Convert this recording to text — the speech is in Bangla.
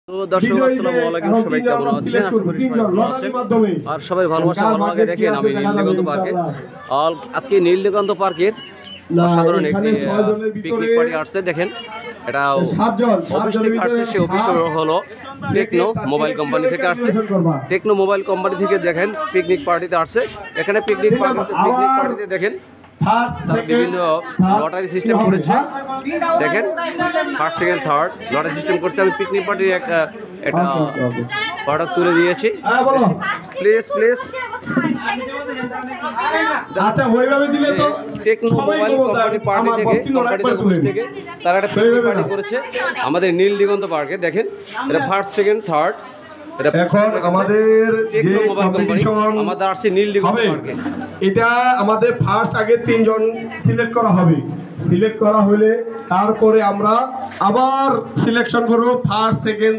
তো দর্শক আসসালামু আলাইকুম, সবাই কেমন আছেন? আশা করি সবাই ভালো আছেন আর সবাই ভালোবাসা ভালো লাগে। দেখেন আমি নীলদিগন্ত পার্কে আজকে নীলদিগন্ত পার্কের অসাধারণ একটি পিকনিক পার্টি আসছে। দেখেন এটা অফিস থেকে আসছে, সে অফিসটা হলো টেকনো মোবাইল কোম্পানি থেকে আসছে। টেকনো মোবাইল কোম্পানি থেকে দেখেন পিকনিক পার্টিতে আসছে। এখানে পিকনিক পার্টিতে দেখেন তারা বিভিন্ন লটারি সিস্টেম করেছে। দেখেন first second third lottery system করছে। আমি পিকনিক পার্টির একটা প্রোডাক্ট তুলে দিয়েছি। Please Tecno mobile company party থেকে তারা একটা পিকনিক পার্টি করেছে আমাদের নীলদিগন্ত পার্কে। দেখেন এটা ফার্স্ট সেকেন্ড থার্ড এখন আমাদের টেকনো মোবাইল কোম্পানি আমাদের আসছে নীলদিগন্ত পার্কে। এটা আমাদের ফার্স্ট আগে 3 জন সিলেক্ট করা হবে। সিলেক্ট করা হলে তারপরে আমরা আবার সিলেকশন করব ফার্স্ট সেকেন্ড